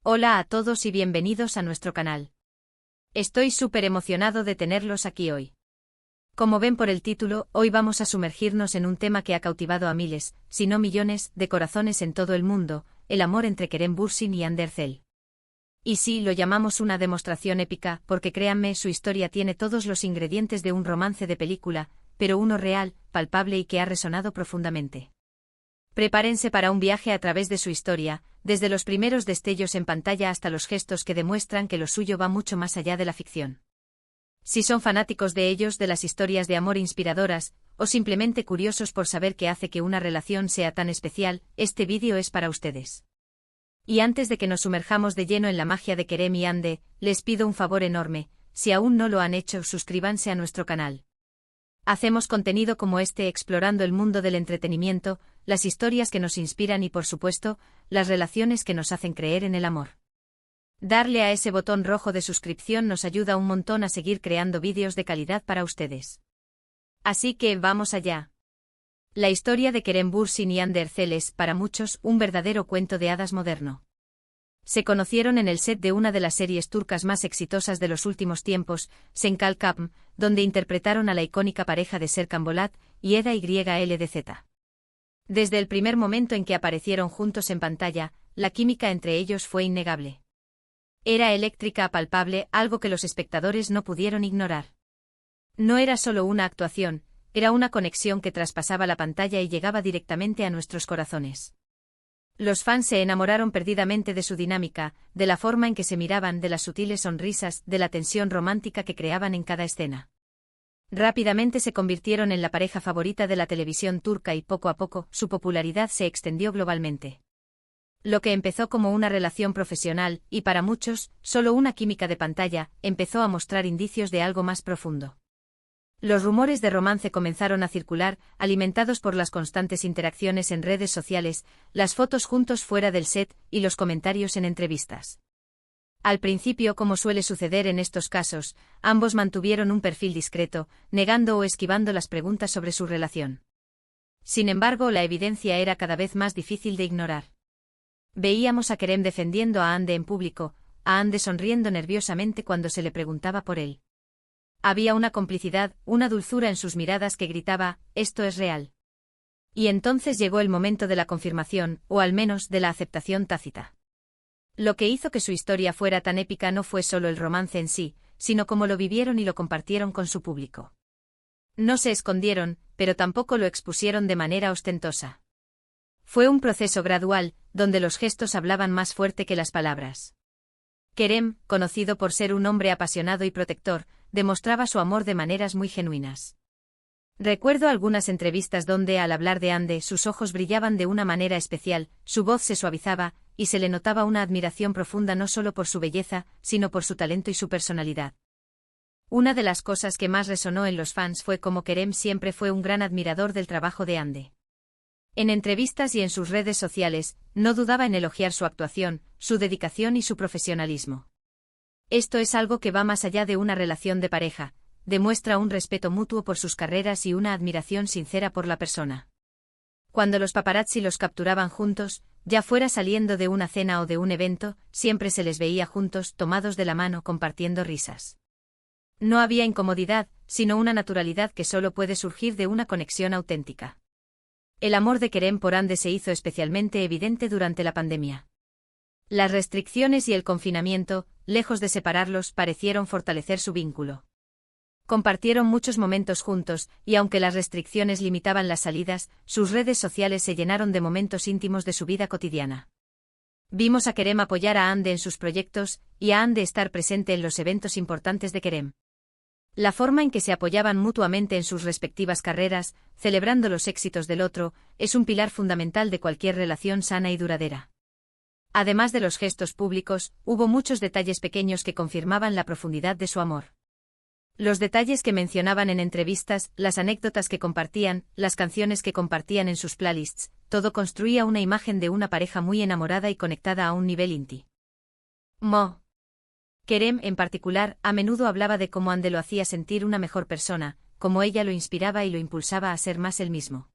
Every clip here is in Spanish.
Hola a todos y bienvenidos a nuestro canal. Estoy súper emocionado de tenerlos aquí hoy. Como ven por el título, hoy vamos a sumergirnos en un tema que ha cautivado a miles, si no millones, de corazones en todo el mundo, el amor entre Kerem Bürsin y Hande Erçel. Y sí, lo llamamos una demostración épica, porque créanme, su historia tiene todos los ingredientes de un romance de película, pero uno real, palpable y que ha resonado profundamente. Prepárense para un viaje a través de su historia, desde los primeros destellos en pantalla hasta los gestos que demuestran que lo suyo va mucho más allá de la ficción. Si son fanáticos de ellos, de las historias de amor inspiradoras, o simplemente curiosos por saber qué hace que una relación sea tan especial, este vídeo es para ustedes. Y antes de que nos sumerjamos de lleno en la magia de Kerem y Hande, les pido un favor enorme: si aún no lo han hecho, suscríbanse a nuestro canal. Hacemos contenido como este explorando el mundo del entretenimiento, las historias que nos inspiran y, por supuesto, las relaciones que nos hacen creer en el amor. Darle a ese botón rojo de suscripción nos ayuda un montón a seguir creando vídeos de calidad para ustedes. Así que, vamos allá. La historia de Kerem Bürsin y Hande Erçel es, para muchos, un verdadero cuento de hadas moderno. Se conocieron en el set de una de las series turcas más exitosas de los últimos tiempos, Sen Kalkapm, donde interpretaron a la icónica pareja de Serkan Bolat y Eda YLDZ. Desde el primer momento en que aparecieron juntos en pantalla, la química entre ellos fue innegable. Era eléctrica, palpable, algo que los espectadores no pudieron ignorar. No era solo una actuación, era una conexión que traspasaba la pantalla y llegaba directamente a nuestros corazones. Los fans se enamoraron perdidamente de su dinámica, de la forma en que se miraban, de las sutiles sonrisas, de la tensión romántica que creaban en cada escena. Rápidamente se convirtieron en la pareja favorita de la televisión turca y poco a poco su popularidad se extendió globalmente. Lo que empezó como una relación profesional, y para muchos, solo una química de pantalla, empezó a mostrar indicios de algo más profundo. Los rumores de romance comenzaron a circular, alimentados por las constantes interacciones en redes sociales, las fotos juntos fuera del set y los comentarios en entrevistas. Al principio, como suele suceder en estos casos, ambos mantuvieron un perfil discreto, negando o esquivando las preguntas sobre su relación. Sin embargo, la evidencia era cada vez más difícil de ignorar. Veíamos a Kerem defendiendo a Hande en público, a Hande sonriendo nerviosamente cuando se le preguntaba por él. Había una complicidad, una dulzura en sus miradas que gritaba: «Esto es real». Y entonces llegó el momento de la confirmación, o al menos de la aceptación tácita. Lo que hizo que su historia fuera tan épica no fue solo el romance en sí, sino cómo lo vivieron y lo compartieron con su público. No se escondieron, pero tampoco lo expusieron de manera ostentosa. Fue un proceso gradual, donde los gestos hablaban más fuerte que las palabras. Kerem, conocido por ser un hombre apasionado y protector, demostraba su amor de maneras muy genuinas. Recuerdo algunas entrevistas donde, al hablar de Hande, sus ojos brillaban de una manera especial, su voz se suavizaba, y se le notaba una admiración profunda no solo por su belleza, sino por su talento y su personalidad. Una de las cosas que más resonó en los fans fue cómo Kerem siempre fue un gran admirador del trabajo de Hande. En entrevistas y en sus redes sociales, no dudaba en elogiar su actuación, su dedicación y su profesionalismo. Esto es algo que va más allá de una relación de pareja, demuestra un respeto mutuo por sus carreras y una admiración sincera por la persona. Cuando los paparazzi los capturaban juntos, ya fuera saliendo de una cena o de un evento, siempre se les veía juntos, tomados de la mano, compartiendo risas. No había incomodidad, sino una naturalidad que solo puede surgir de una conexión auténtica. El amor de Kerem por Hande se hizo especialmente evidente durante la pandemia. Las restricciones y el confinamiento, lejos de separarlos, parecieron fortalecer su vínculo. Compartieron muchos momentos juntos, y aunque las restricciones limitaban las salidas, sus redes sociales se llenaron de momentos íntimos de su vida cotidiana. Vimos a Kerem apoyar a Hande en sus proyectos, y a Hande estar presente en los eventos importantes de Kerem. La forma en que se apoyaban mutuamente en sus respectivas carreras, celebrando los éxitos del otro, es un pilar fundamental de cualquier relación sana y duradera. Además de los gestos públicos, hubo muchos detalles pequeños que confirmaban la profundidad de su amor. Los detalles que mencionaban en entrevistas, las anécdotas que compartían, las canciones que compartían en sus playlists, todo construía una imagen de una pareja muy enamorada y conectada a un nivel íntimo. Kerem, en particular, a menudo hablaba de cómo Hande lo hacía sentir una mejor persona, cómo ella lo inspiraba y lo impulsaba a ser más él mismo.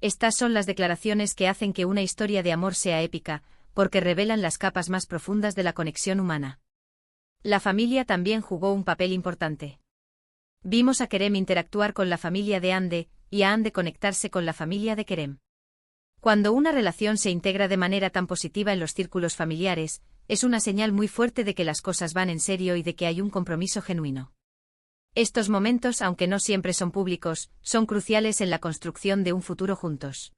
Estas son las declaraciones que hacen que una historia de amor sea épica, porque revelan las capas más profundas de la conexión humana. La familia también jugó un papel importante. Vimos a Kerem interactuar con la familia de Hande, y a Hande conectarse con la familia de Kerem. Cuando una relación se integra de manera tan positiva en los círculos familiares, es una señal muy fuerte de que las cosas van en serio y de que hay un compromiso genuino. Estos momentos, aunque no siempre son públicos, son cruciales en la construcción de un futuro juntos.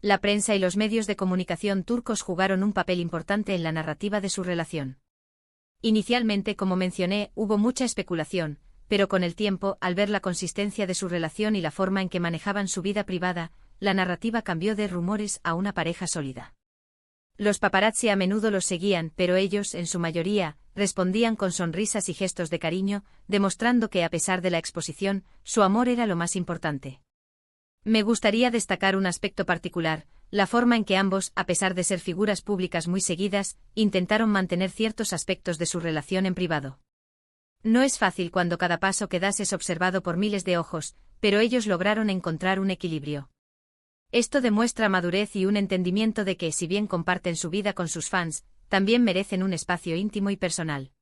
La prensa y los medios de comunicación turcos jugaron un papel importante en la narrativa de su relación. Inicialmente, como mencioné, hubo mucha especulación, pero con el tiempo, al ver la consistencia de su relación y la forma en que manejaban su vida privada, la narrativa cambió de rumores a una pareja sólida. Los paparazzi a menudo los seguían, pero ellos, en su mayoría, respondían con sonrisas y gestos de cariño, demostrando que a pesar de la exposición, su amor era lo más importante. Me gustaría destacar un aspecto particular, la forma en que ambos, a pesar de ser figuras públicas muy seguidas, intentaron mantener ciertos aspectos de su relación en privado. No es fácil cuando cada paso que das es observado por miles de ojos, pero ellos lograron encontrar un equilibrio. Esto demuestra madurez y un entendimiento de que, si bien comparten su vida con sus fans, también merecen un espacio íntimo y personal.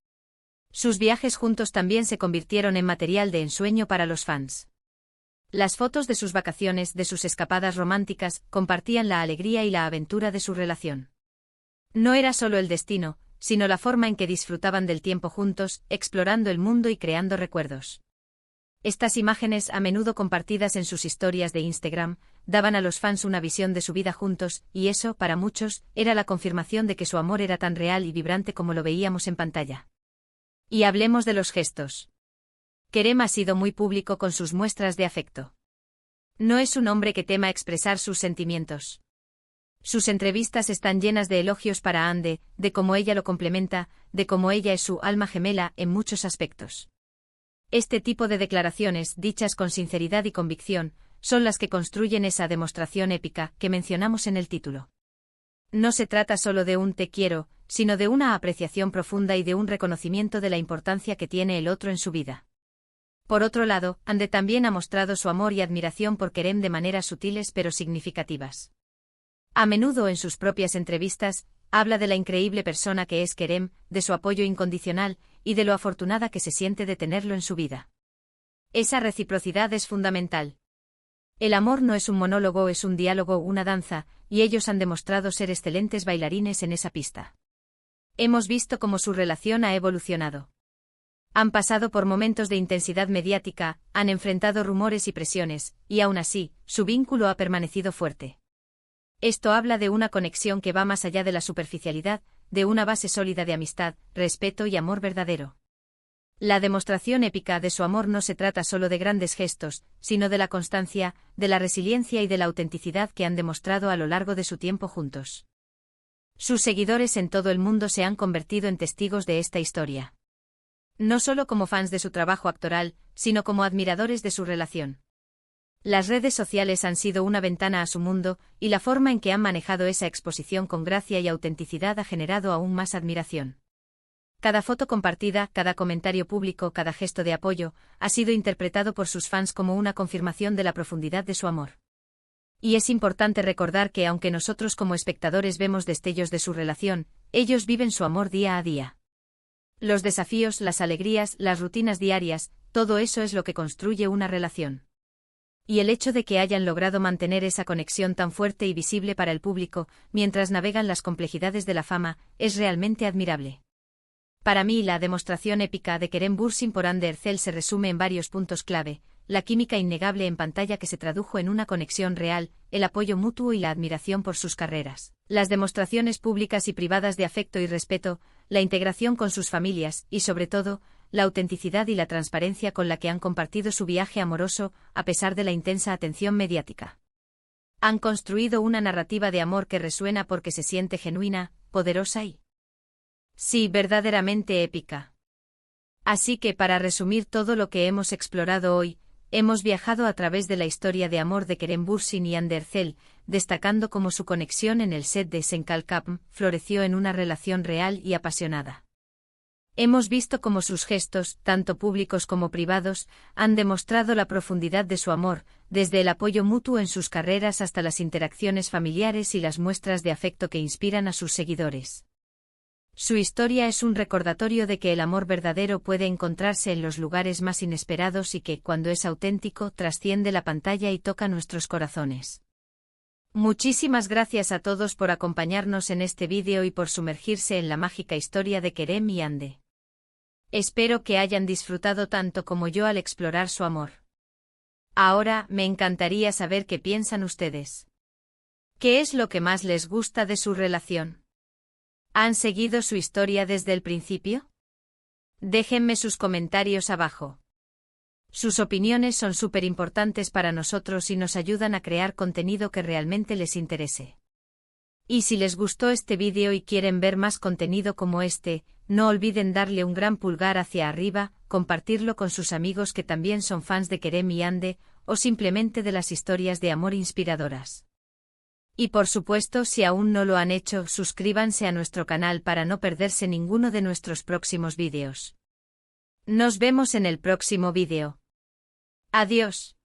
Sus viajes juntos también se convirtieron en material de ensueño para los fans. Las fotos de sus vacaciones, de sus escapadas románticas, compartían la alegría y la aventura de su relación. No era solo el destino, sino la forma en que disfrutaban del tiempo juntos, explorando el mundo y creando recuerdos. Estas imágenes, a menudo compartidas en sus historias de Instagram, daban a los fans una visión de su vida juntos, y eso, para muchos, era la confirmación de que su amor era tan real y vibrante como lo veíamos en pantalla. Y hablemos de los gestos. Kerem ha sido muy público con sus muestras de afecto. No es un hombre que tema expresar sus sentimientos. Sus entrevistas están llenas de elogios para Hande, de cómo ella lo complementa, de cómo ella es su alma gemela en muchos aspectos. Este tipo de declaraciones, dichas con sinceridad y convicción, son las que construyen esa demostración épica que mencionamos en el título. No se trata solo de un te quiero, sino de una apreciación profunda y de un reconocimiento de la importancia que tiene el otro en su vida. Por otro lado, Hande también ha mostrado su amor y admiración por Kerem de maneras sutiles pero significativas. A menudo en sus propias entrevistas, habla de la increíble persona que es Kerem, de su apoyo incondicional, y de lo afortunada que se siente de tenerlo en su vida. Esa reciprocidad es fundamental. El amor no es un monólogo, es un diálogo, una danza, y ellos han demostrado ser excelentes bailarines en esa pista. Hemos visto cómo su relación ha evolucionado. Han pasado por momentos de intensidad mediática, han enfrentado rumores y presiones, y aún así, su vínculo ha permanecido fuerte. Esto habla de una conexión que va más allá de la superficialidad, de una base sólida de amistad, respeto y amor verdadero. La demostración épica de su amor no se trata solo de grandes gestos, sino de la constancia, de la resiliencia y de la autenticidad que han demostrado a lo largo de su tiempo juntos. Sus seguidores en todo el mundo se han convertido en testigos de esta historia. No solo como fans de su trabajo actoral, sino como admiradores de su relación. Las redes sociales han sido una ventana a su mundo, y la forma en que han manejado esa exposición con gracia y autenticidad ha generado aún más admiración. Cada foto compartida, cada comentario público, cada gesto de apoyo, ha sido interpretado por sus fans como una confirmación de la profundidad de su amor. Y es importante recordar que aunque nosotros como espectadores vemos destellos de su relación, ellos viven su amor día a día. Los desafíos, las alegrías, las rutinas diarias, todo eso es lo que construye una relación. Y el hecho de que hayan logrado mantener esa conexión tan fuerte y visible para el público, mientras navegan las complejidades de la fama, es realmente admirable. Para mí, la demostración épica de Kerem Bürsin por Hande Erçel se resume en varios puntos clave: la química innegable en pantalla que se tradujo en una conexión real, el apoyo mutuo y la admiración por sus carreras, las demostraciones públicas y privadas de afecto y respeto, la integración con sus familias y, sobre todo, la autenticidad y la transparencia con la que han compartido su viaje amoroso, a pesar de la intensa atención mediática. Han construido una narrativa de amor que resuena porque se siente genuina, poderosa y, sí, verdaderamente épica. Así que, para resumir todo lo que hemos explorado hoy, hemos viajado a través de la historia de amor de Kerem Bürsin y Hande Erçel, destacando cómo su conexión en el set de Sen Kalkapm floreció en una relación real y apasionada. Hemos visto cómo sus gestos, tanto públicos como privados, han demostrado la profundidad de su amor, desde el apoyo mutuo en sus carreras hasta las interacciones familiares y las muestras de afecto que inspiran a sus seguidores. Su historia es un recordatorio de que el amor verdadero puede encontrarse en los lugares más inesperados y que, cuando es auténtico, trasciende la pantalla y toca nuestros corazones. Muchísimas gracias a todos por acompañarnos en este vídeo y por sumergirse en la mágica historia de Kerem y Hande. Espero que hayan disfrutado tanto como yo al explorar su amor. Ahora, me encantaría saber qué piensan ustedes. ¿Qué es lo que más les gusta de su relación? ¿Han seguido su historia desde el principio? Déjenme sus comentarios abajo. Sus opiniones son súper importantes para nosotros y nos ayudan a crear contenido que realmente les interese. Y si les gustó este vídeo y quieren ver más contenido como este, no olviden darle un gran pulgar hacia arriba, compartirlo con sus amigos que también son fans de Kerem y Hande, o simplemente de las historias de amor inspiradoras. Y por supuesto, si aún no lo han hecho, suscríbanse a nuestro canal para no perderse ninguno de nuestros próximos vídeos. Nos vemos en el próximo vídeo. Adiós.